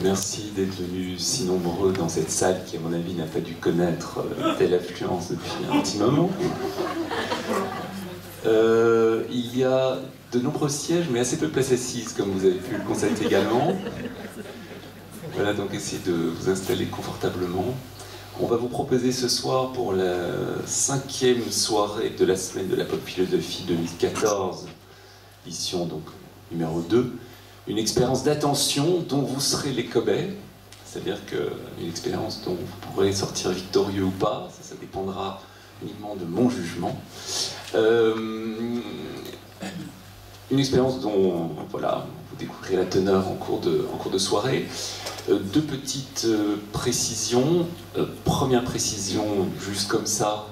Merci d'être venus si nombreux dans cette salle qui, à mon avis, n'a pas dû connaître telle affluence depuis un petit moment. Il y a de nombreux sièges, mais assez peu de places assises, comme vous avez pu le constater également. Voilà, donc essayez de vous installer confortablement. On va vous proposer ce soir, pour la 5e soirée de la semaine de la pop philosophie 2014, édition donc numéro 2, une expérience d'attention dont vous serez les cobayes, c'est-à-dire qu'une expérience dont vous pourrez sortir victorieux ou pas, ça dépendra uniquement de mon jugement. Une expérience dont voilà, vous découvrirez la teneur en cours de soirée. Deux petites précisions. Première précision, juste comme ça,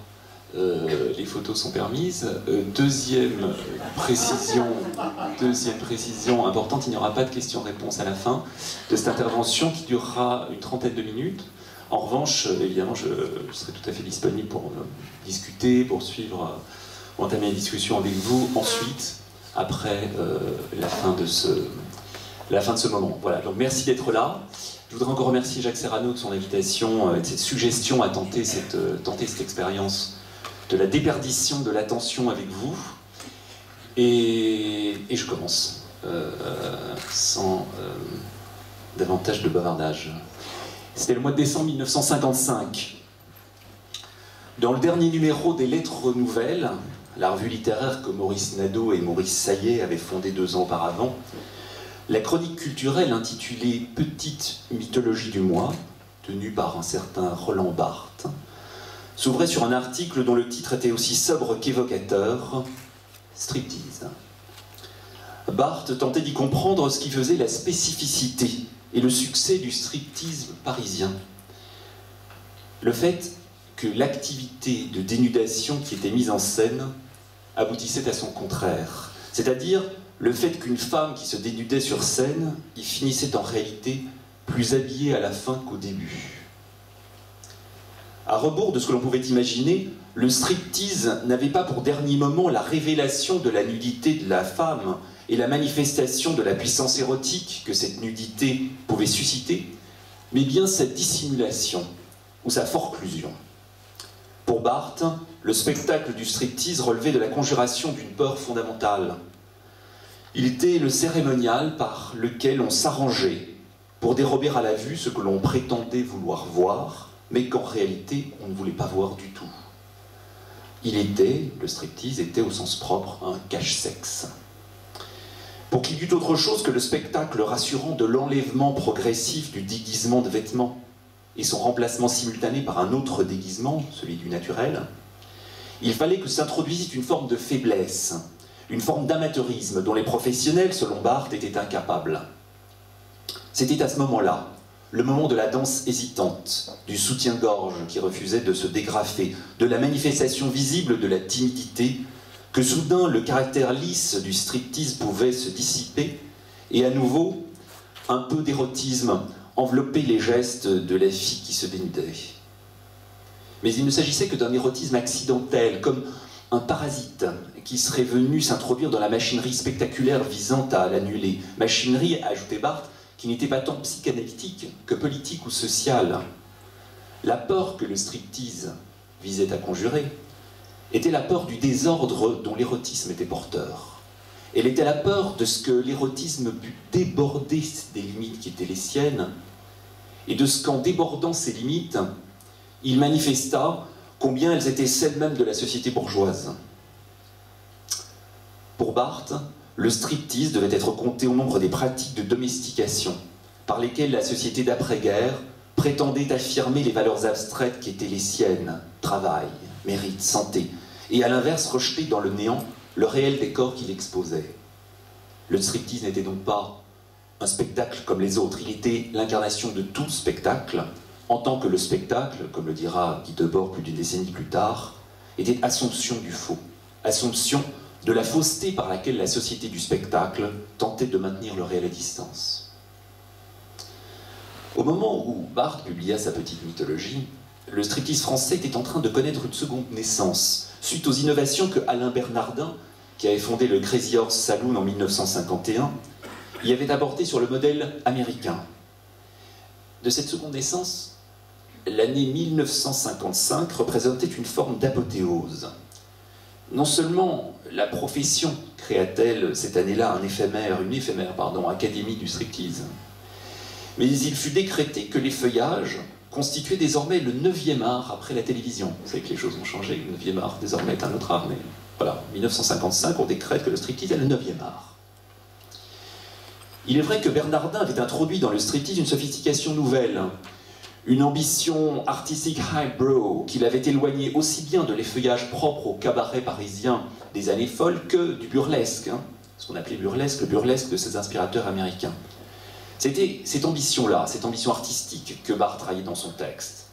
les photos sont permises. Deuxième précision importante, il n'y aura pas de questions-réponses à la fin de cette intervention qui durera une 30aine de minutes. En revanche, évidemment, je serai tout à fait disponible pour discuter, poursuivre, entamer la discussion avec vous ensuite, après la fin de ce moment. Voilà, donc merci d'être là. Je voudrais encore remercier Jacques Serrano de son invitation et de cette suggestion à tenter cette expérience de la déperdition de l'attention avec vous. Et je commence sans davantage de bavardage. C'était le mois de décembre 1955. Dans le dernier numéro des Lettres Nouvelles, la revue littéraire que Maurice Nadeau et Maurice Saillet avaient fondée 2 ans auparavant, la chronique culturelle intitulée « Petite mythologie du mois », tenue par un certain Roland Barthes, s'ouvrait sur un article dont le titre était aussi sobre qu'évocateur, « Striptease ». Barthes tentait d'y comprendre ce qui faisait la spécificité et le succès du striptease parisien. Le fait que l'activité de dénudation qui était mise en scène aboutissait à son contraire, c'est-à-dire le fait qu'une femme qui se dénudait sur scène y finissait en réalité plus habillée à la fin qu'au début. À rebours de ce que l'on pouvait imaginer, le striptease n'avait pas pour dernier moment la révélation de la nudité de la femme et la manifestation de la puissance érotique que cette nudité pouvait susciter, mais bien sa dissimulation ou sa forclusion. Pour Barthes, le spectacle du striptease relevait de la conjuration d'une peur fondamentale. Il était le cérémonial par lequel on s'arrangeait pour dérober à la vue ce que l'on prétendait vouloir voir, mais qu'en réalité on ne voulait pas voir du tout. Le striptease était au sens propre un cache-sexe. Pour qu'il y eût autre chose que le spectacle rassurant de l'enlèvement progressif du déguisement de vêtements et son remplacement simultané par un autre déguisement, celui du naturel, il fallait que s'introduisît une forme de faiblesse, une forme d'amateurisme dont les professionnels, selon Barthes, étaient incapables. C'était à ce moment-là, le moment de la danse hésitante, du soutien-gorge qui refusait de se dégrafer, de la manifestation visible de la timidité, que soudain le caractère lisse du striptease pouvait se dissiper, et à nouveau, un peu d'érotisme enveloppait les gestes de la fille qui se dénudait. Mais il ne s'agissait que d'un érotisme accidentel, comme un parasite qui serait venu s'introduire dans la machinerie spectaculaire visant à l'annuler. Machinerie, ajoutait Barthes, qui n'était pas tant psychanalytique que politique ou sociale. L'apport que le striptease visait à conjurer était l'apport du désordre dont l'érotisme était porteur. Elle était l'apport de ce que l'érotisme put déborder des limites qui étaient les siennes, et de ce qu'en débordant ces limites, il manifesta combien elles étaient celles mêmes de la société bourgeoise. Pour Barthes, le striptease devait être compté au nombre des pratiques de domestication par lesquelles la société d'après-guerre prétendait affirmer les valeurs abstraites qui étaient les siennes, travail, mérite, santé, et à l'inverse rejeter dans le néant le réel des corps qu'il exposait. Le striptease n'était donc pas un spectacle comme les autres, il était l'incarnation de tout spectacle, en tant que le spectacle, comme le dira Guy Debord plus d'une décennie plus tard, était assomption du faux, assomption de la fausseté par laquelle la société du spectacle tentait de maintenir le réel à distance. Au moment où Barthes publia sa petite mythologie, le striptease français était en train de connaître une seconde naissance, suite aux innovations que Alain Bernardin, qui avait fondé le Crazy Horse Saloon en 1951, y avait apporté sur le modèle américain. de cette seconde naissance, l'année 1955 représentait une forme d'apothéose. Non seulement la profession créa-t-elle cette année-là une éphémère académie du striptease, mais il fut décrété que les feuillages constituaient désormais le 9e art après la télévision. Vous savez que les choses ont changé, le 9e art désormais est un autre art, mais voilà, en 1955 on décrète que le striptease est le 9e art. Il est vrai que Bernardin avait introduit dans le striptease une sophistication nouvelle, une ambition artistique highbrow qui l'avait éloigné aussi bien de l'effeuillage propre au cabaret parisien des années folles que du burlesque, ce qu'on appelait burlesque, le burlesque de ses inspirateurs américains. C'était cette ambition-là, cette ambition artistique que Barthes trahit dans son texte,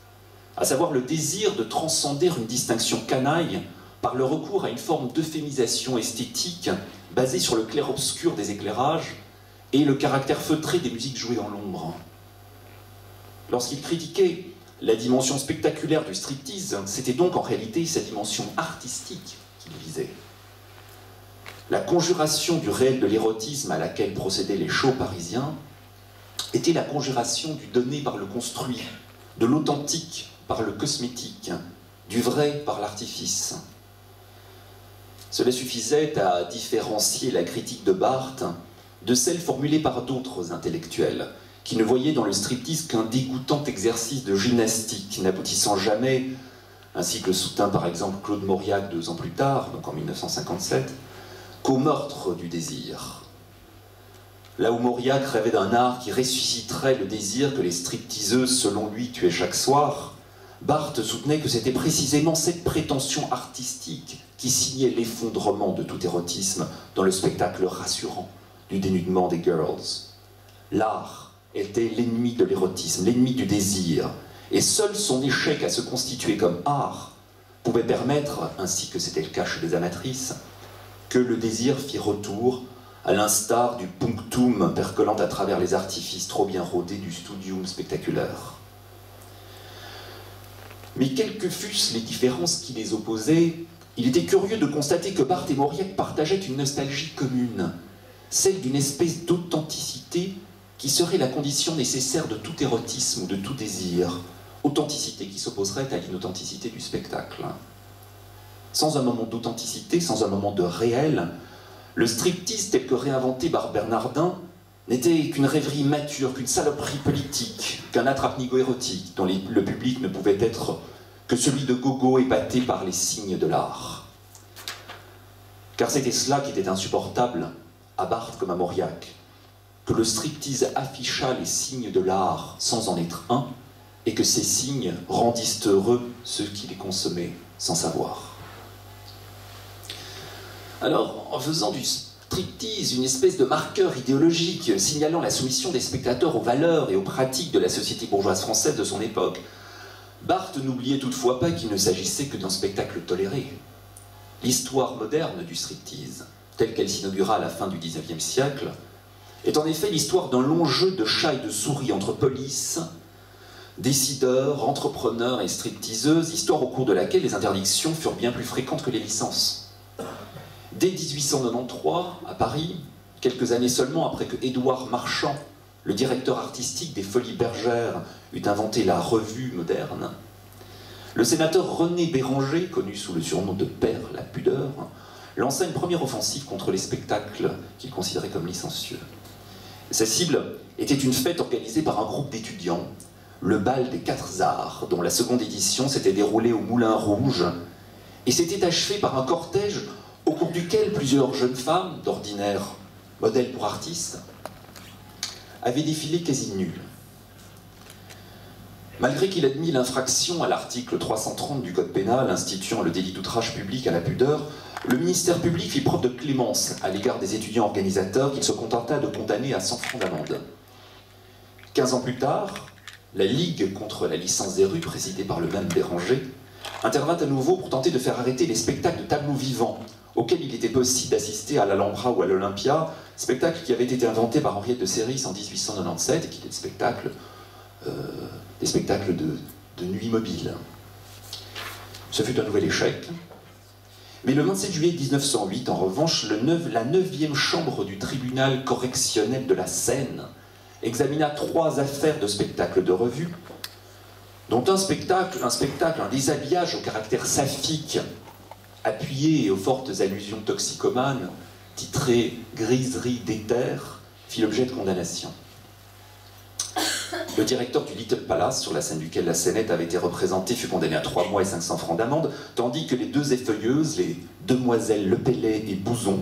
à savoir le désir de transcender une distinction canaille par le recours à une forme d'euphémisation esthétique basée sur le clair-obscur des éclairages et le caractère feutré des musiques jouées dans l'ombre. Lorsqu'il critiquait la dimension spectaculaire du striptease, c'était donc en réalité sa dimension artistique qu'il visait. La conjuration du réel de l'érotisme à laquelle procédaient les shows parisiens était la conjuration du donné par le construit, de l'authentique par le cosmétique, du vrai par l'artifice. Cela suffisait à différencier la critique de Barthes de celle formulée par d'autres intellectuels, qui ne voyaient dans le striptease qu'un dégoûtant exercice de gymnastique, n'aboutissant jamais, ainsi que le soutint par exemple Claude Mauriac 2 ans plus tard, donc en 1957, qu'au meurtre du désir. Là où Mauriac rêvait d'un art qui ressusciterait le désir que les stripteaseuses, selon lui, tuaient chaque soir, Barthes soutenait que c'était précisément cette prétention artistique qui signait l'effondrement de tout érotisme dans le spectacle rassurant du dénudement des girls. L'art était l'ennemi de l'érotisme, l'ennemi du désir, et seul son échec à se constituer comme art pouvait permettre, ainsi que c'était le cas chez les amatrices, que le désir fit retour, à l'instar du punctum percolant à travers les artifices trop bien rodés du studium spectaculaire. Mais quelles que fussent les différences qui les opposaient, il était curieux de constater que Barthes et Mauriac partageaient une nostalgie commune, celle d'une espèce d'authenticité qui serait la condition nécessaire de tout érotisme ou de tout désir, authenticité qui s'opposerait à l'inauthenticité du spectacle. Sans un moment d'authenticité, sans un moment de réel, le striptease tel que réinventé par Bernardin n'était qu'une rêverie mature, qu'une saloperie politique, qu'un attrape-nigo érotique dont le public ne pouvait être que celui de gogo épaté par les signes de l'art. Car c'était cela qui était insupportable à Barthes comme à Mauriac, que le striptease afficha les signes de l'art sans en être un, et que ces signes rendissent heureux ceux qui les consommaient sans savoir. Alors, en faisant du striptease une espèce de marqueur idéologique signalant la soumission des spectateurs aux valeurs et aux pratiques de la société bourgeoise française de son époque, Barthes n'oubliait toutefois pas qu'il ne s'agissait que d'un spectacle toléré. L'histoire moderne du striptease, telle qu'elle s'inaugura à la fin du XIXe siècle, est en effet l'histoire d'un long jeu de chat et de souris entre police, décideurs, entrepreneurs et stripteaseuses, histoire au cours de laquelle les interdictions furent bien plus fréquentes que les licences. Dès 1893, à Paris, quelques années seulement après que Édouard Marchand, le directeur artistique des Folies Bergères, eut inventé la revue moderne, le sénateur René Béranger, connu sous le surnom de Père la Pudeur, lança une première offensive contre les spectacles qu'il considérait comme licencieux. Sa cible était une fête organisée par un groupe d'étudiants, le Bal des Quatre Arts, dont la seconde édition s'était déroulée au Moulin Rouge, et s'était achevée par un cortège au cours duquel plusieurs jeunes femmes, d'ordinaire modèles pour artistes, avaient défilé quasi nues. Malgré qu'il admit l'infraction à l'article 330 du Code pénal instituant le délit d'outrage public à la pudeur, le ministère public fit preuve de clémence à l'égard des étudiants organisateurs qu'il se contenta de condamner à 100 francs d'amende. 15 ans plus tard, la Ligue contre la licence des rues, présidée par le même Béranger, intervint à nouveau pour tenter de faire arrêter les spectacles de tableaux vivants auxquels il était possible d'assister à l'Alhambra ou à l'Olympia, spectacle qui avait été inventé par Henriette de Séris en 1897 et qui était des spectacles de nuit mobile. Ce fut un nouvel échec. Mais le 27 juillet 1908, en revanche, la 9e chambre du tribunal correctionnel de la Seine examina 3 affaires de spectacles de revue, dont un déshabillage au caractère saphique, appuyé et aux fortes allusions toxicomanes, titré « Griserie d'éther », fit l'objet de condamnation. Le directeur du Little Palace, sur la scène duquel la scénette avait été représentée, fut condamné à 3 mois et 500 francs d'amende, tandis que les 2 effeuilleuses, les demoiselles Lepellet et Bouzon,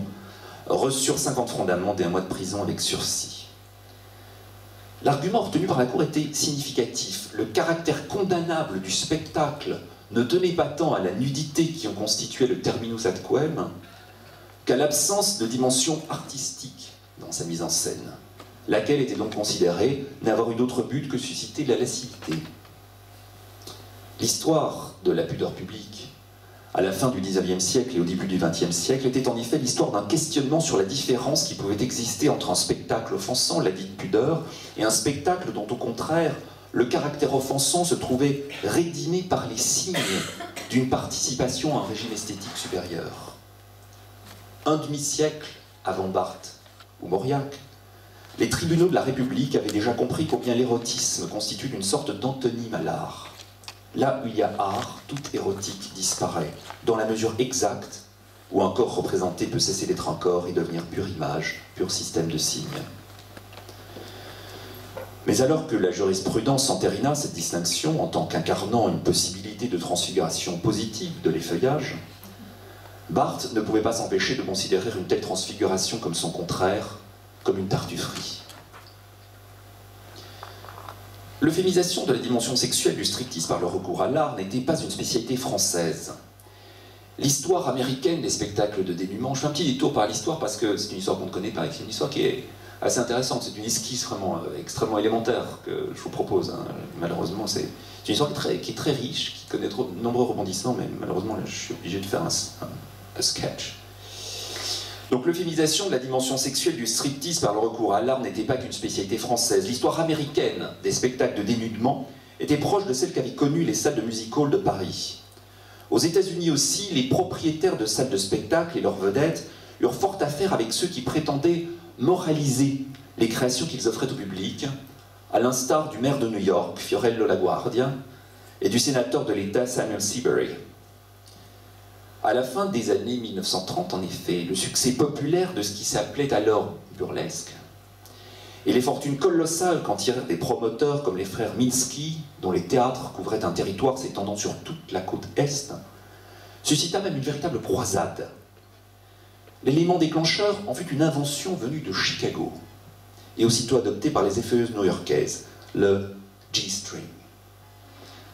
reçurent 50 francs d'amende et 1 mois de prison avec sursis. L'argument retenu par la Cour était significatif. Le caractère condamnable du spectacle ne tenait pas tant à la nudité qui en constituait le terminus ad quem qu'à l'absence de dimension artistique dans sa mise en scène, laquelle était donc considérée n'avoir eu d'autre but que susciter la lascivité. L'histoire de la pudeur publique, à la fin du XIXe siècle et au début du XXe siècle, était en effet l'histoire d'un questionnement sur la différence qui pouvait exister entre un spectacle offensant, la dite pudeur, et un spectacle dont, au contraire, le caractère offensant se trouvait rédimé par les signes d'une participation à un régime esthétique supérieur. Un demi-siècle avant Barthes ou Mauriac, les tribunaux de la République avaient déjà compris combien l'érotisme constitue une sorte d'antonyme à l'art. Là où il y a art, toute érotique disparaît, dans la mesure exacte où un corps représenté peut cesser d'être un corps et devenir pure image, pur système de signes. Mais alors que la jurisprudence entérina cette distinction en tant qu'incarnant une possibilité de transfiguration positive de l'effeuillage, Barthes ne pouvait pas s'empêcher de considérer une telle transfiguration comme son contraire, comme une tartufferie. L'euphémisation de la dimension sexuelle du striptease par le recours à l'art n'était pas une spécialité française. L'histoire américaine des spectacles de dénûment, je fais un petit détour par l'histoire parce que c'est une histoire qu'on ne connaît pas, c'est une histoire qui est assez intéressante, c'est une esquisse vraiment extrêmement élémentaire que je vous propose. Hein. Malheureusement, c'est une histoire qui est très riche, qui connaît de nombreux rebondissements, mais malheureusement, là, je suis obligé de faire un sketch. Donc l'euphémisation de la dimension sexuelle du striptease par le recours à l'art n'était pas qu'une spécialité française. L'histoire américaine des spectacles de dénudement était proche de celle qu'avaient connues les salles de music-hall de Paris. Aux États-Unis aussi, les propriétaires de salles de spectacle et leurs vedettes eurent fort affaire avec ceux qui prétendaient moraliser les créations qu'ils offraient au public, à l'instar du maire de New York, Fiorello LaGuardia, et du sénateur de l'État Samuel Seabury. À la fin des années 1930, en effet, le succès populaire de ce qui s'appelait alors burlesque, et les fortunes colossales qu'en tirèrent des promoteurs comme les frères Minsky, dont les théâtres couvraient un territoire s'étendant sur toute la côte Est, suscita même une véritable croisade. L'élément déclencheur en fut une invention venue de Chicago, et aussitôt adoptée par les effeuilleuses new-yorkaises, le G-string.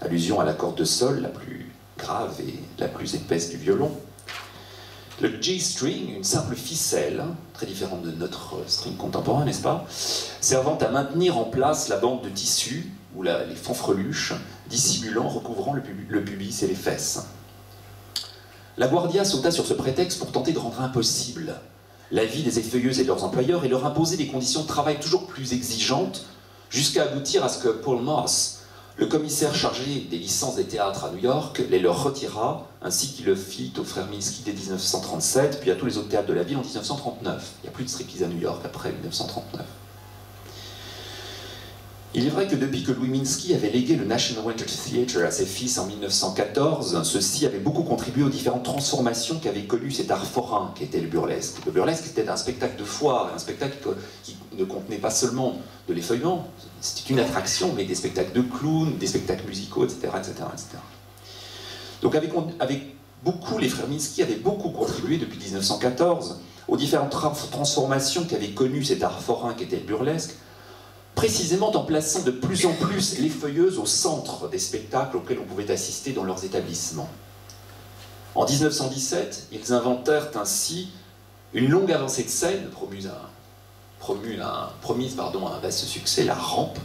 Allusion à la corde de sol la plus grave et la plus épaisse du violon. Le G-string, une simple ficelle, très différente de notre string contemporain, n'est-ce pas, servant à maintenir en place la bande de tissu, ou les fanfreluches, dissimulant, recouvrant le pubis et les fesses. LaGuardia sauta sur ce prétexte pour tenter de rendre impossible la vie des effeuilleuses et de leurs employeurs et leur imposer des conditions de travail toujours plus exigeantes, jusqu'à aboutir à ce que Paul Moss, le commissaire chargé des licences des théâtres à New York, les leur retira, ainsi qu'il le fit aux frères Minsky dès 1937, puis à tous les autres théâtres de la ville en 1939. Il n'y a plus de striptease à New York après 1939. Il est vrai que depuis que Louis Minsky avait légué le National Winter Theatre à ses fils en 1914, ceux-ci avaient beaucoup contribué aux différentes transformations qu'avait connues cet art forain qu'était le burlesque. Le burlesque était un spectacle de foire, un spectacle qui ne contenait pas seulement de l'effeuillement, c'était une attraction, mais des spectacles de clowns, des spectacles musicaux, etc. etc., etc. Donc avec beaucoup, les frères Minsky avaient beaucoup contribué depuis 1914 aux différentes transformations qu'avait connues cet art forain qu'était le burlesque, précisément en plaçant de plus en plus les feuilleuses au centre des spectacles auxquels on pouvait assister dans leurs établissements. En 1917, ils inventèrent ainsi une longue avancée de scène, promise à un vaste succès, la rampe,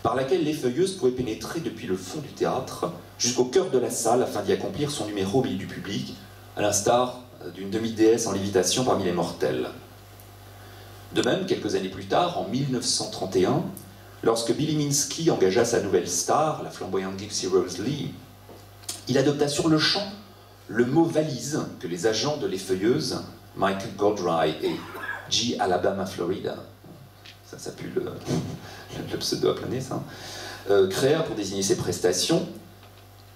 par laquelle les feuilleuses pouvaient pénétrer depuis le fond du théâtre jusqu'au cœur de la salle afin d'y accomplir son numéro au milieu du public, à l'instar d'une demi-déesse en lévitation parmi les mortels. De même, quelques années plus tard, en 1931, lorsque Billy Minsky engagea sa nouvelle star, la flamboyante Gypsy Rose Lee, il adopta sur le champ le mot valise que les agents de l'effeuilleuse, Michael Goldry et G. Alabama Florida, ça pue le pseudo à planer, ça, créa pour désigner ses prestations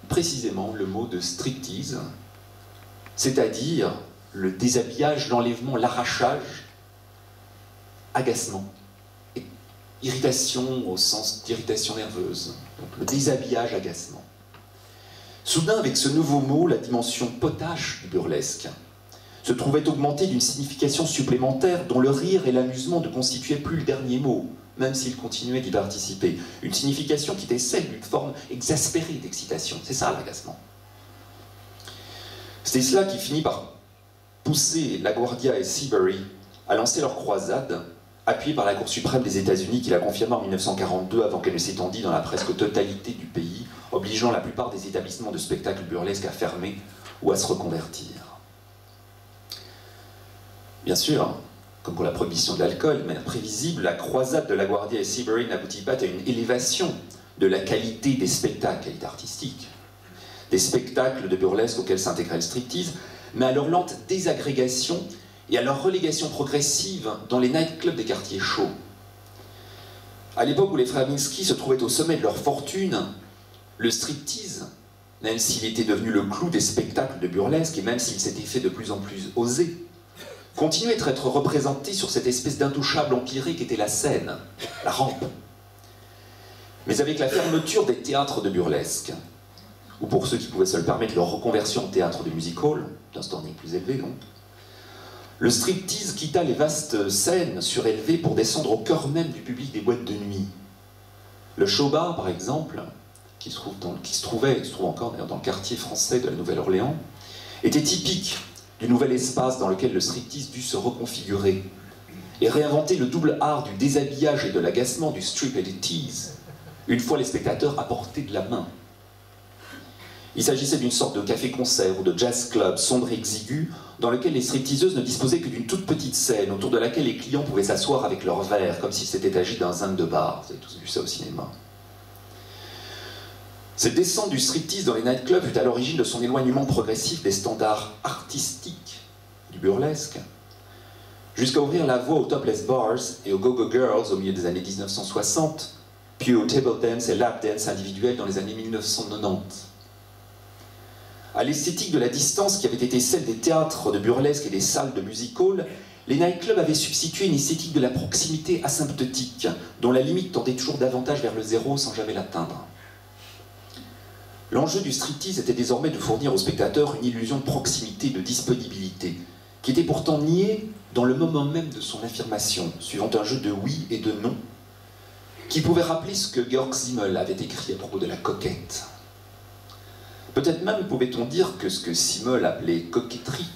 précisément le mot de striptease, c'est-à-dire le déshabillage, l'enlèvement, l'arrachage, agacement, et irritation au sens d'irritation nerveuse, donc le déshabillage, agacement. Soudain, avec ce nouveau mot, la dimension potache du burlesque se trouvait augmentée d'une signification supplémentaire dont le rire et l'amusement ne constituaient plus le dernier mot, même s'il continuait d'y participer. Une signification qui était celle d'une forme exaspérée d'excitation. C'est ça l'agacement. C'était cela qui finit par pousser LaGuardia et Seabury à lancer leur croisade, appuyée par la Cour suprême des États-Unis qui la confirma en 1942 avant qu'elle ne s'étendît dans la presque totalité du pays, obligeant la plupart des établissements de spectacle burlesque à fermer ou à se reconvertir. Bien sûr, comme pour la prohibition de l'alcool, de manière prévisible, la croisade de LaGuardia et Seabury n'aboutit pas à une élévation de la qualité des spectacles, qualité artistique, des spectacles de burlesque auxquels s'intégrait le striptease, mais à leur lente désagrégation et à leur relégation progressive dans les nightclubs des quartiers chauds. À l'époque où les frères Minsky se trouvaient au sommet de leur fortune, le striptease, même s'il était devenu le clou des spectacles de burlesque et même s'il s'était fait de plus en plus osé, continuait à être représenté sur cette espèce d'intouchable empirée qu'était la scène, la rampe. Mais avec la fermeture des théâtres de burlesque, ou pour ceux qui pouvaient se le permettre, leur reconversion en théâtre de music hall, d'un standing plus élevé donc, le striptease quitta les vastes scènes surélevées pour descendre au cœur même du public des boîtes de nuit. Le showbar, par exemple, qui se trouve encore d'ailleurs dans le quartier français de la Nouvelle-Orléans, était typique du nouvel espace dans lequel le striptease dut se reconfigurer et réinventer le double art du déshabillage et de l'agacement du strip et du tease, une fois les spectateurs à portée de la main. Il s'agissait d'une sorte de café-concert ou de jazz-club sombre et exigu dans lequel les stripteaseuses ne disposaient que d'une toute petite scène autour de laquelle les clients pouvaient s'asseoir avec leurs verres comme s'il s'était agi d'un zinc de bar. Vous avez tous vu ça au cinéma. Cette descente du striptease dans les nightclubs fut à l'origine de son éloignement progressif des standards artistiques du burlesque, jusqu'à ouvrir la voie aux topless bars et aux go-go girls au milieu des années 1960, puis au table dance et lap dance individuels dans les années 1990. À l'esthétique de la distance qui avait été celle des théâtres de burlesque et des salles de music hall, les nightclubs avaient substitué une esthétique de la proximité asymptotique, dont la limite tendait toujours davantage vers le zéro sans jamais l'atteindre. L'enjeu du striptease était désormais de fournir aux spectateurs une illusion de proximité, de disponibilité, qui était pourtant niée dans le moment même de son affirmation, suivant un jeu de oui et de non, qui pouvait rappeler ce que Georg Simmel avait écrit à propos de la coquette. Peut-être même pouvait-on dire que ce que Simmel appelait coquetterie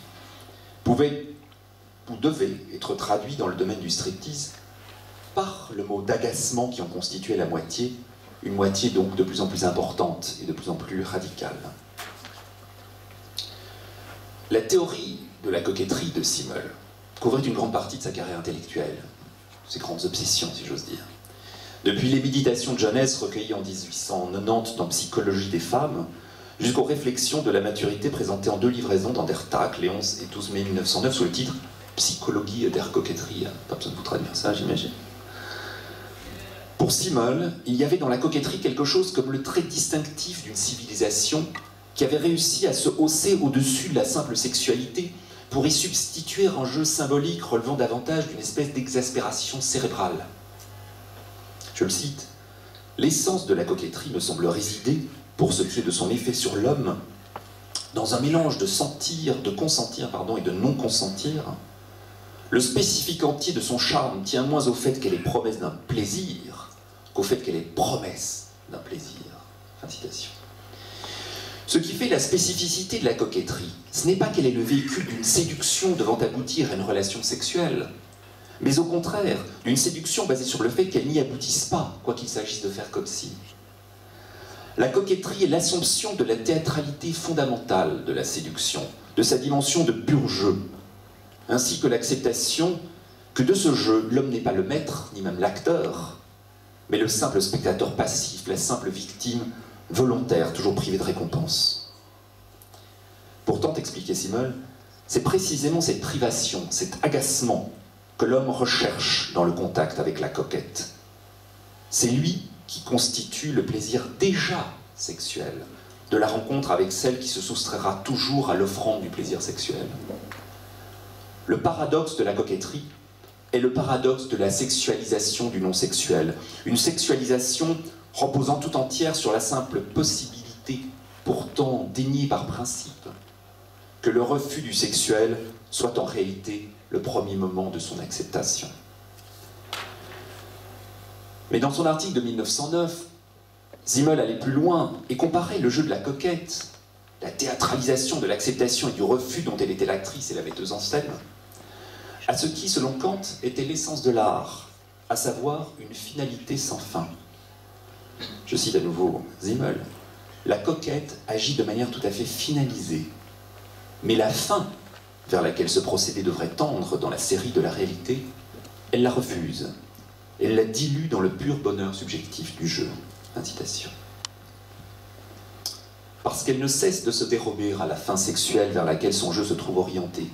pouvait ou devait être traduit dans le domaine du striptease par le mot d'agacement qui en constituait la moitié, une moitié donc de plus en plus importante et de plus en plus radicale. La théorie de la coquetterie de Simmel couvrait une grande partie de sa carrière intellectuelle, ses grandes obsessions si j'ose dire. Depuis les méditations de jeunesse recueillies en 1890 dans Psychologie des femmes, jusqu'aux réflexions de la maturité présentées en 2 livraisons dans Der Tag, les 11 et 12 mai 1909, sous le titre Psychologie der Coquetterie. Pas besoin de vous traduire ça, j'imagine. Pour Simmel, il y avait dans la coquetterie quelque chose comme le trait distinctif d'une civilisation qui avait réussi à se hausser au-dessus de la simple sexualité pour y substituer un jeu symbolique relevant davantage d'une espèce d'exaspération cérébrale. Je le cite, « L'essence de la coquetterie me semble résider, pour ce qui est de son effet sur l'homme, dans un mélange de sentir, de consentir, et de non-consentir. Le spécifique entier de son charme tient moins au fait qu'elle est promesse d'un plaisir qu'au fait qu'elle est promesse d'un plaisir. » Fin de citation. Ce qui fait la spécificité de la coquetterie, ce n'est pas qu'elle est le véhicule d'une séduction devant aboutir à une relation sexuelle, mais au contraire, d'une séduction basée sur le fait qu'elle n'y aboutisse pas, quoi qu'il s'agisse de faire comme si. La coquetterie est l'assomption de la théâtralité fondamentale de la séduction, de sa dimension de pur jeu, ainsi que l'acceptation que de ce jeu, l'homme n'est pas le maître, ni même l'acteur, mais le simple spectateur passif, la simple victime volontaire, toujours privée de récompense. Pourtant, expliquait Simmel, c'est précisément cette privation, cet agacement que l'homme recherche dans le contact avec la coquette. C'est lui qui constitue le plaisir déjà sexuel de la rencontre avec celle qui se soustraira toujours à l'offrande du plaisir sexuel. Le paradoxe de la coquetterie est le paradoxe de la sexualisation du non-sexuel, une sexualisation reposant tout entière sur la simple possibilité, pourtant déniée par principe, que le refus du sexuel soit en réalité le premier moment de son acceptation. Mais dans son article de 1909, Simmel allait plus loin et comparait le jeu de la coquette, la théâtralisation de l'acceptation et du refus dont elle était l'actrice et la metteuse en scène, à ce qui, selon Kant, était l'essence de l'art, à savoir une finalité sans fin. Je cite à nouveau Simmel, « La coquette agit de manière tout à fait finalisée, mais la fin vers laquelle ce procédé devrait tendre dans la série de la réalité, elle la refuse. Elle la dilue dans le pur bonheur subjectif du jeu. » Incitation. Parce qu'elle ne cesse de se dérober à la fin sexuelle vers laquelle son jeu se trouve orienté,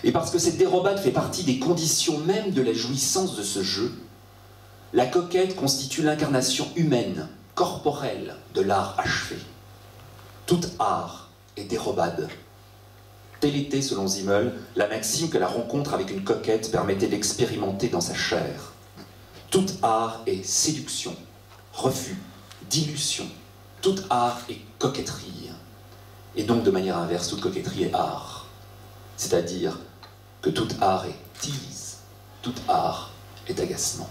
et parce que cette dérobade fait partie des conditions même de la jouissance de ce jeu, la coquette constitue l'incarnation humaine, corporelle de l'art achevé. Tout art est dérobade. Telle était, selon Simmel, la maxime que la rencontre avec une coquette permettait d'expérimenter dans sa chair. Tout art est séduction, refus, dilution. Tout art est coquetterie. Et donc, de manière inverse, toute coquetterie est art. C'est-à-dire que tout art est tease, tout art est agacement.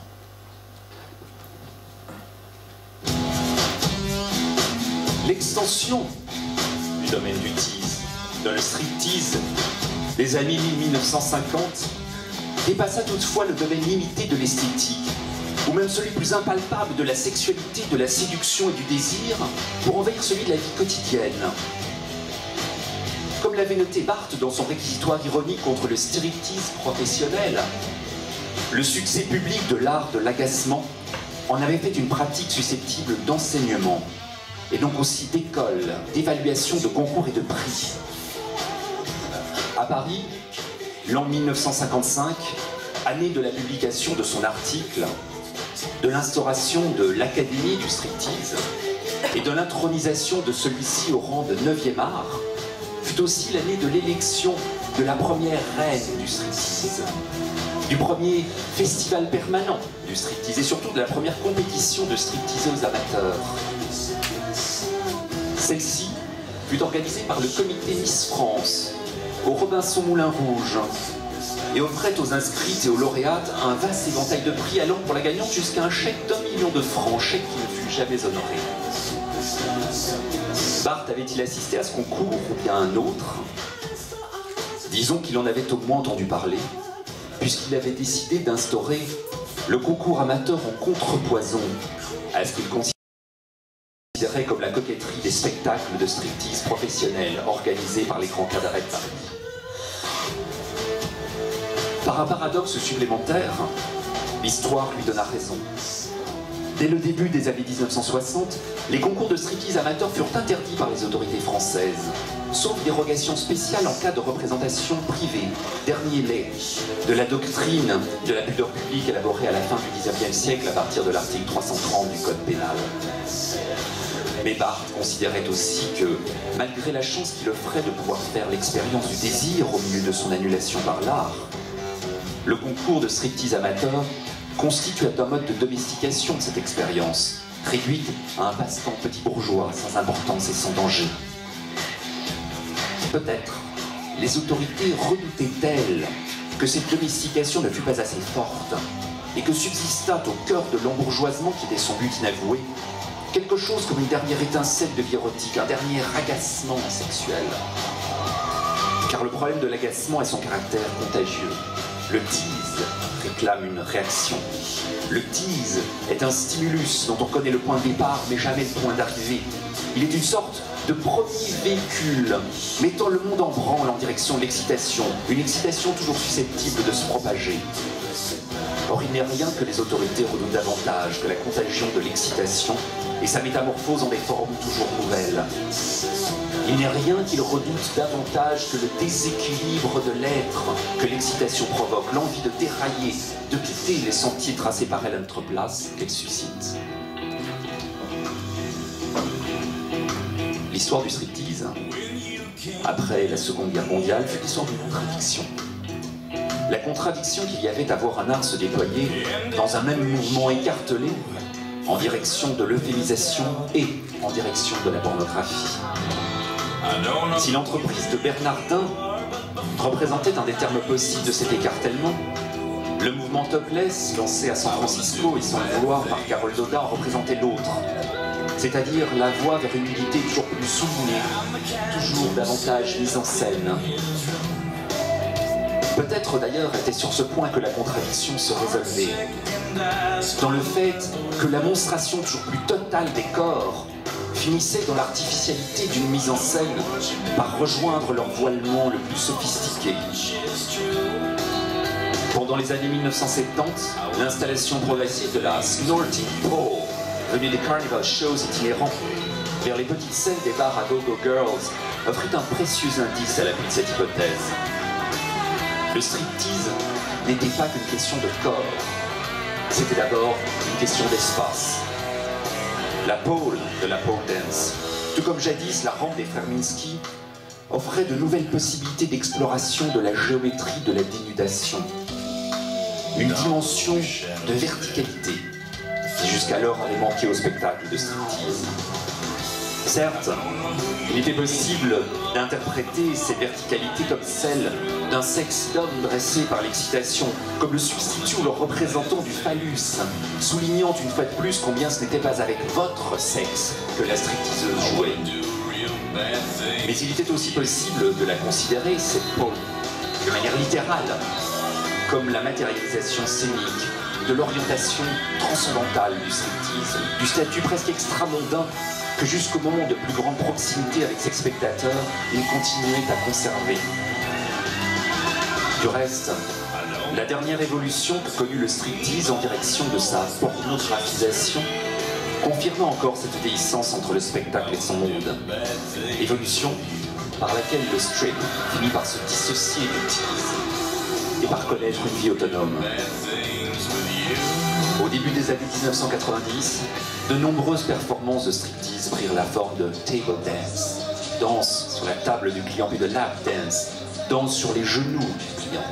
L'extension du domaine du tease, dans le striptease des années 1950, dépassa toutefois le domaine limité de l'esthétique, ou même celui plus impalpable de la sexualité, de la séduction et du désir, pour envahir celui de la vie quotidienne. Comme l'avait noté Barthes dans son réquisitoire ironique contre le striptease professionnel, le succès public de l'art de l'agacement en avait fait une pratique susceptible d'enseignement, et donc aussi d'école, d'évaluation, de concours et de prix. À Paris, l'an 1955, année de la publication de son article, de l'instauration de l'Académie du striptease et de l'intronisation de celui-ci au rang de 9e art, fut aussi l'année de l'élection de la première reine du striptease, du premier festival permanent du striptease et surtout de la première compétition de stripteaseuses amateurs. Celle-ci fut organisée par le comité Miss France au Robinson Moulin Rouge et offrait aux inscrites et aux lauréates un vaste éventail de prix allant pour la gagnante jusqu'à un chèque d'1 million de francs, chèque qui ne fut jamais honoré. Barthes avait-il assisté à ce concours ou bien un autre? Disons qu'il en avait au moins entendu parler, puisqu'il avait décidé d'instaurer le concours amateur en contrepoison à ce qu'il considérait comme la coquetterie des spectacles de striptease professionnels organisés par les grands cabarets de Paris. Par un paradoxe supplémentaire, l'histoire lui donna raison. Dès le début des années 1960, les concours de striptease amateurs furent interdits par les autorités françaises, sauf dérogation spéciale en cas de représentation privée, dernier lait, de la doctrine de la pudeur publique élaborée à la fin du XIXe siècle à partir de l'article 330 du Code pénal. Mais Barthes considérait aussi que, malgré la chance qu'il offrait de pouvoir faire l'expérience du désir au milieu de son annulation par l'art, le concours de striptease amateur constituait un mode de domestication de cette expérience, réduite à un passe-temps petit bourgeois, sans importance et sans danger. Peut-être les autorités redoutaient-elles que cette domestication ne fût pas assez forte et que subsistât au cœur de l'embourgeoisement qui était son but inavoué quelque chose comme une dernière étincelle de vie érotique, un dernier agacement sexuel. Car le problème de l'agacement est son caractère contagieux. Le tease réclame une réaction. Le tease est un stimulus dont on connaît le point de départ mais jamais le point d'arrivée. Il est une sorte de premier véhicule mettant le monde en branle en direction de l'excitation, une excitation toujours susceptible de se propager. Or, il n'est rien que les autorités redoutent davantage que la contagion de l'excitation et sa métamorphose en des formes toujours nouvelles. Il n'est rien qu'il redoute davantage que le déséquilibre de l'être que l'excitation provoque, l'envie de dérailler, de quitter les sentiers tracés par elle à notre place qu'elle suscite. L'histoire du striptease, après la Seconde Guerre mondiale, fut l'histoire d'une contradiction. La contradiction qu'il y avait à voir un art se déployer dans un même mouvement écartelé en direction de l'euphémisation et en direction de la pornographie. Si l'entreprise de Bernardin représentait un des termes possibles de cet écartèlement, le mouvement topless, lancé à San Francisco et sans le vouloir par Carole Doda, en représentait l'autre, c'est-à-dire la voie vers une unité toujours plus soulignée, toujours davantage mise en scène. Peut-être d'ailleurs était sur ce point que la contradiction se résolvait, dans le fait que la monstration toujours plus totale des corps finissait dans l'artificialité d'une mise en scène par rejoindre leur voilement le plus sophistiqué. Pendant les années 1970, l'installation progressive de la Snorting Pole, venue des carnival shows itinérants vers les petites scènes des bars à Go-Go Girls, offrit un précieux indice à l'appui de cette hypothèse. Le striptease n'était pas qu'une question de corps, c'était d'abord une question d'espace. La pole de la pole dance, tout comme jadis la rampe des frères Minsky, offrait de nouvelles possibilités d'exploration de la géométrie de la dénudation. Une dimension de verticalité qui jusqu'alors avait manqué au spectacle de striptease. Certes, il était possible d'interpréter ces verticalités comme celles d'un sexe d'homme dressé par l'excitation, comme le substitut ou le représentant du phallus, soulignant une fois de plus combien ce n'était pas avec votre sexe que la stripteaseuse jouait. Mais il était aussi possible de la considérer, cette pole, de manière littérale, comme la matérialisation scénique de l'orientation transcendantale du striptease, du statut presque extramondain que jusqu'au moment de plus grande proximité avec ses spectateurs, il continuait à conserver. Du reste, la dernière évolution que connut le striptease en direction de sa pornographisation confirma encore cette déhiscence entre le spectacle et son monde. Évolution par laquelle le strip finit par se dissocier du tease et par connaître une vie autonome. Au début des années 1990, de nombreuses performances de striptease prirent la forme de table dance, danse sur la table du client, puis de lap dance, danse sur les genoux du client,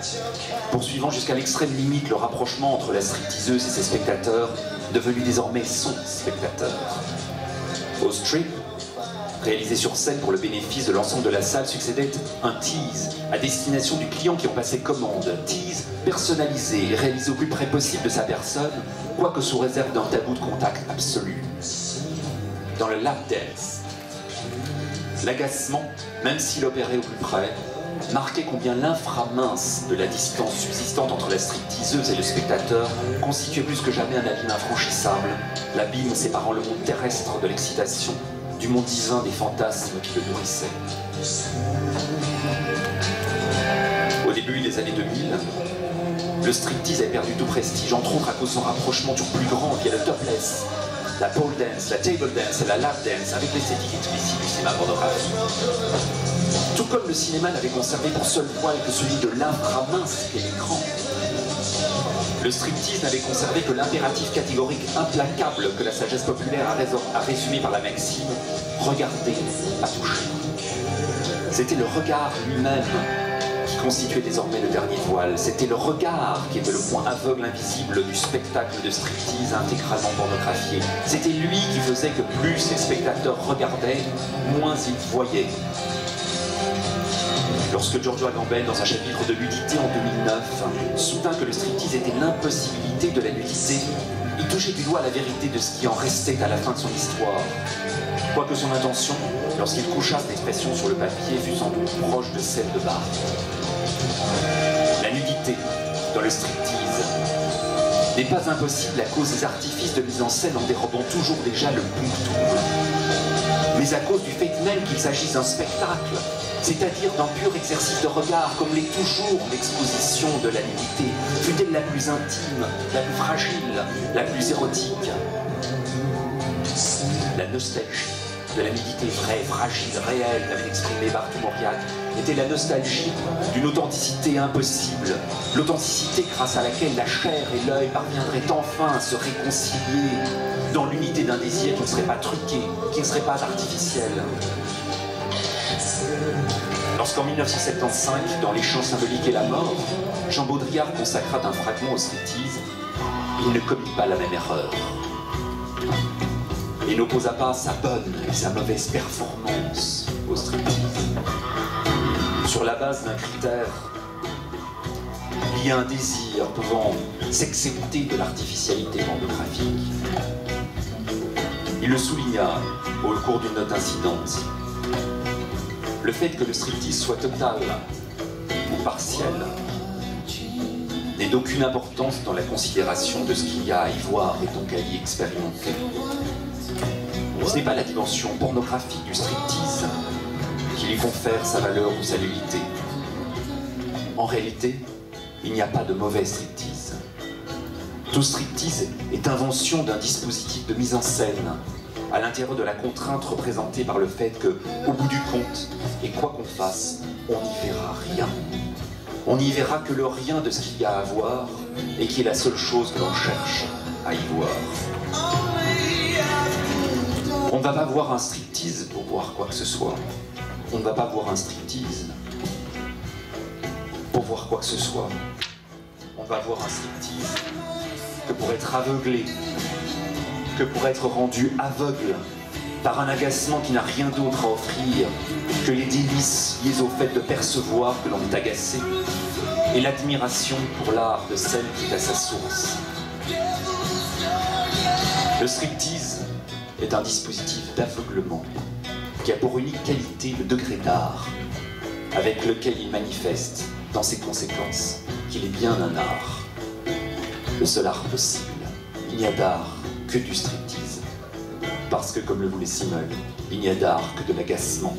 poursuivant jusqu'à l'extrême limite le rapprochement entre la stripteaseuse et ses spectateurs, devenus désormais son spectateur. Au strip, réalisé sur scène pour le bénéfice de l'ensemble de la salle, succédait un tease à destination du client qui en passait commande. Tease personnalisé et réalisé au plus près possible de sa personne, quoique sous réserve d'un tabou de contact absolu. Dans le lap dance, l'agacement, même s'il opérait au plus près, marquait combien l'inframince de la distance subsistante entre la stripteaseuse et le spectateur constituait plus que jamais un abîme infranchissable, l'abîme séparant le monde terrestre de l'excitation, du monde divin des fantasmes qui le nourrissaient. Au début des années 2000, le striptease avait perdu tout prestige, entre autres à cause de son rapprochement toujours plus grand via le topless, la pole dance, la table dance et la lap dance avec l'esthétique explicite du cinéma pornographique. Tout comme le cinéma n'avait conservé pour seul poil que celui de l'inframince qu'est l'écran, le striptease n'avait conservé que l'impératif catégorique implacable que la sagesse populaire a résumé par la maxime « regarder, pas toucher ». C'était le regard lui-même qui constituait désormais le dernier voile. C'était le regard qui était le point aveugle invisible du spectacle de striptease intégralement pornographié. C'était lui qui faisait que plus les spectateurs regardaient, moins ils voyaient. Lorsque Giorgio Agamben, dans un chapitre de nudité en 2009, soutint que le striptease était l'impossibilité de la nudité, il touchait du doigt la vérité de ce qui en restait à la fin de son histoire. Quoique son intention, lorsqu'il coucha cette expression sur le papier, fut sans doute proche de celle de Barthes. La nudité, dans le striptease, n'est pas impossible à cause des artifices de mise en scène en dérobant toujours déjà le punctum, mais à cause du fait même qu'il s'agisse d'un spectacle, c'est-à-dire d'un pur exercice de regard, comme l'est toujours l'exposition de la nudité, fut-elle la plus intime, la plus fragile, la plus érotique. La nostalgie de la nudité vraie, fragile, réelle, qu'avait exprimé Bartou Mauriac, était la nostalgie d'une authenticité impossible, l'authenticité grâce à laquelle la chair et l'œil parviendraient enfin à se réconcilier dans l'unité d'un désir qui ne serait pas truqué, qui ne serait pas artificiel. Lorsqu'en 1975, dans Les Chants symboliques et la mort, Jean Baudrillard consacra un fragment au striptease, il ne commit pas la même erreur. Il n'opposa pas sa bonne et sa mauvaise performance au striptease. Sur la base d'un critère, il y a un désir pouvant s'excepter de l'artificialité pornographique. Il le souligna au cours d'une note incidente. Le fait que le striptease soit total ou partiel n'est d'aucune importance dans la considération de ce qu'il y a à y voir et donc à y expérimenter. Ce n'est pas la dimension pornographique du striptease qui lui confère sa valeur ou sa nullité. En réalité, il n'y a pas de mauvais striptease. Tout striptease est invention d'un dispositif de mise en scène à l'intérieur de la contrainte représentée par le fait que, au bout du compte, et quoi qu'on fasse, on n'y verra rien. On n'y verra que le rien de ce qu'il y a à voir et qui est la seule chose que l'on cherche à y voir. On ne va pas voir un striptease pour voir quoi que ce soit. On ne va pas voir un striptease pour voir quoi que ce soit. On va voir un striptease que pour être aveuglé, que pour être rendu aveugle par un agacement qui n'a rien d'autre à offrir que les délices liées au fait de percevoir que l'on est agacé et l'admiration pour l'art de celle qui est à sa source. Le striptease est un dispositif d'aveuglement qui a pour unique qualité le degré d'art avec lequel il manifeste dans ses conséquences qu'il est bien un art. Le seul art possible, il n'y a d'art que du striptease. Parce que, comme le voulait Simmel, il n'y a d'art que de l'agacement.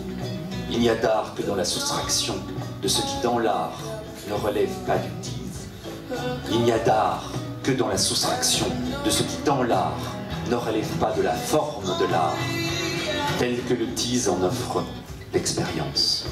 Il n'y a d'art que dans la soustraction de ce qui, dans l'art, ne relève pas du tease. Il n'y a d'art que dans la soustraction de ce qui, dans l'art, ne relève pas de la forme de l'art, tel que le tease en offre l'expérience.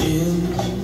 In